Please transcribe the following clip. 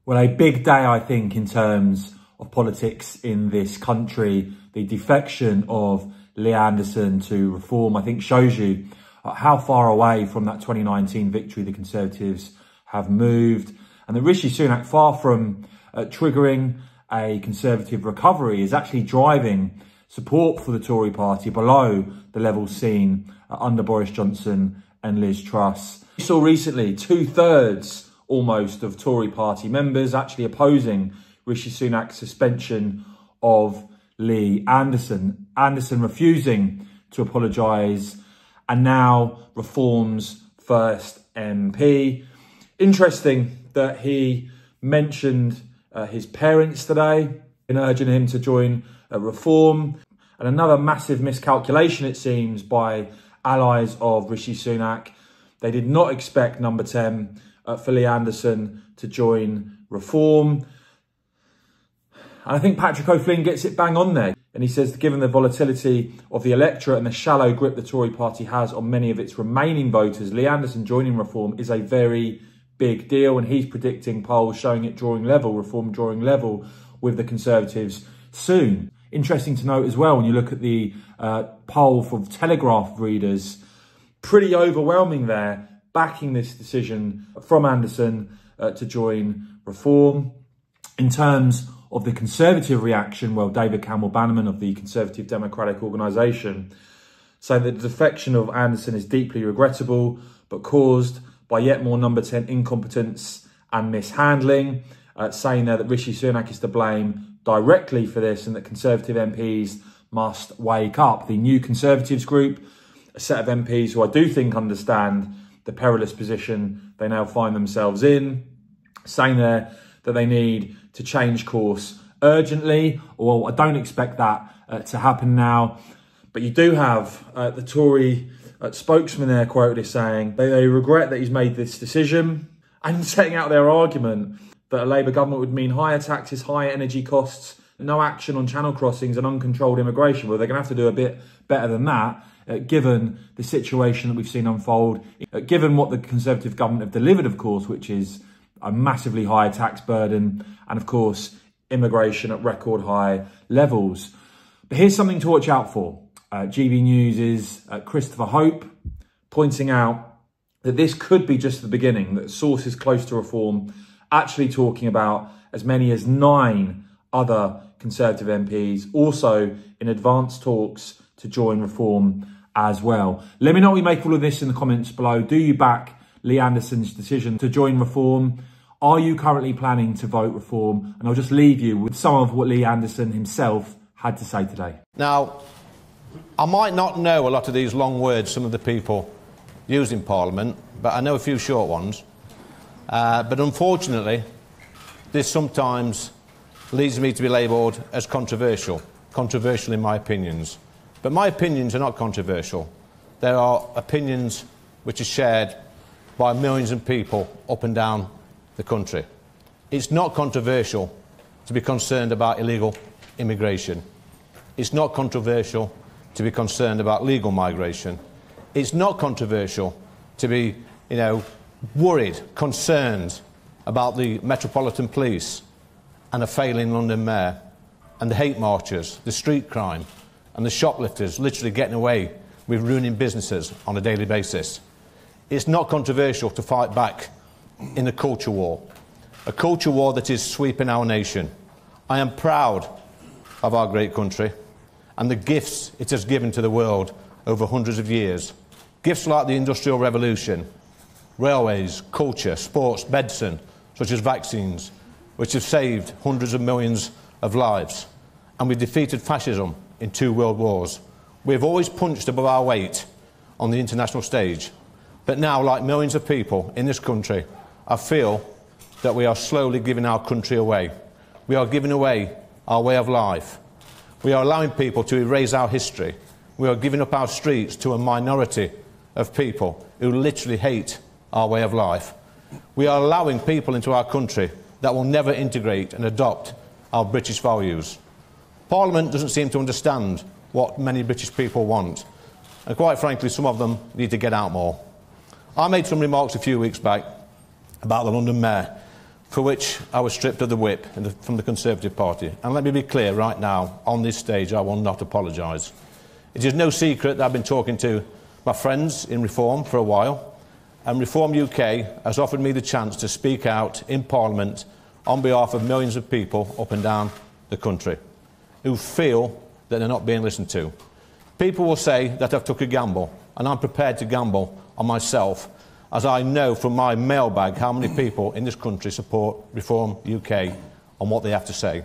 Well, a big day, I think, in terms of politics in this country. The defection of Lee Anderson to Reform, I think, shows you how far away from that 2019 victory the Conservatives have moved. And that Rishi Sunak, far from triggering a Conservative recovery, is actually driving support for the Tory party below the levels seen under Boris Johnson and Liz Truss. We saw recently 2/3 almost of Tory party members actually opposing Rishi Sunak's suspension of Lee Anderson. Anderson refusing to apologise, and now Reform's first MP. Interesting that he mentioned his parents today in urging him to join Reform. And another massive miscalculation, it seems, by allies of Rishi Sunak. They did not expect number 10 for Lee Anderson to join Reform. And I think Patrick O'Flynn gets it bang on there. And he says, given the volatility of the electorate and the shallow grip the Tory party has on many of its remaining voters, Lee Anderson joining Reform is a very big deal. And he's predicting polls showing it drawing level, Reform drawing level with the Conservatives soon. Interesting to note as well, when you look at the poll for Telegraph readers, pretty overwhelming there, backing this decision from Anderson to join Reform. In terms of the Conservative reaction, well, David Campbell-Bannerman of the Conservative Democratic Organisation saying that the defection of Anderson is deeply regrettable, but caused by yet more number 10 incompetence and mishandling, saying there that Rishi Sunak is to blame directly for this and that Conservative MPs must wake up. The New Conservatives group, a set of MPs who I do think understand the perilous position they now find themselves in, saying there that they need to change course urgently. Well, I don't expect that to happen now. But you do have the Tory spokesman there quoted as saying they regret that he's made this decision and setting out their argument that a Labour government would mean higher taxes, higher energy costs, no action on channel crossings and uncontrolled immigration. Well, they're going to have to do a bit better than that, given the situation that we've seen unfold, given what the Conservative government have delivered, of course, which is a massively higher tax burden and, of course, immigration at record high levels. But here's something to watch out for. GB News' Christopher Hope pointing out that this could be just the beginning, that sources close to Reform actually talking about as many as 9 other Conservative MPs also in advanced talks to join Reform as well. Let me know what you make all of this in the comments below. Do you back Lee Anderson's decision to join Reform? Are you currently planning to vote Reform? And I'll just leave you with some of what Lee Anderson himself had to say today. Now, I might not know a lot of these long words some of the people use in Parliament, but I know a few short ones. But unfortunately, this sometimes leads me to be labelled as controversial in my opinions. But my opinions are not controversial. There are opinions which are shared by millions of people up and down the country. It's not controversial to be concerned about illegal immigration. It's not controversial to be concerned about legal migration. It's not controversial to be, worried, concerned about the Metropolitan Police and a failing London mayor and the hate marchers, the street crime and the shoplifters literally getting away with ruining businesses on a daily basis. It's not controversial to fight back in a culture war that is sweeping our nation. I am proud of our great country and the gifts it has given to the world over hundreds of years. Gifts like the Industrial Revolution, railways, culture, sports, medicine, such as vaccines, which have saved hundreds of millions of lives. And we've defeated fascism in 2 world wars. We've always punched above our weight on the international stage. But now, like millions of people in this country, I feel that we are slowly giving our country away. We are giving away our way of life. We are allowing people to erase our history. We are giving up our streets to a minority of people who literally hate our way of life. We are allowing people into our country that will never integrate and adopt our British values. Parliament doesn't seem to understand what many British people want. And quite frankly, some of them need to get out more. I made some remarks a few weeks back about the London mayor for which I was stripped of the whip from the Conservative Party. And let me be clear right now, on this stage, I will not apologise. It is no secret that I've been talking to my friends in Reform for a while, and Reform UK has offered me the chance to speak out in Parliament on behalf of millions of people up and down the country who feel that they're not being listened to. People will say that I've took a gamble, and I'm prepared to gamble on myself, as I know from my mailbag how many people in this country support Reform UK and what they have to say.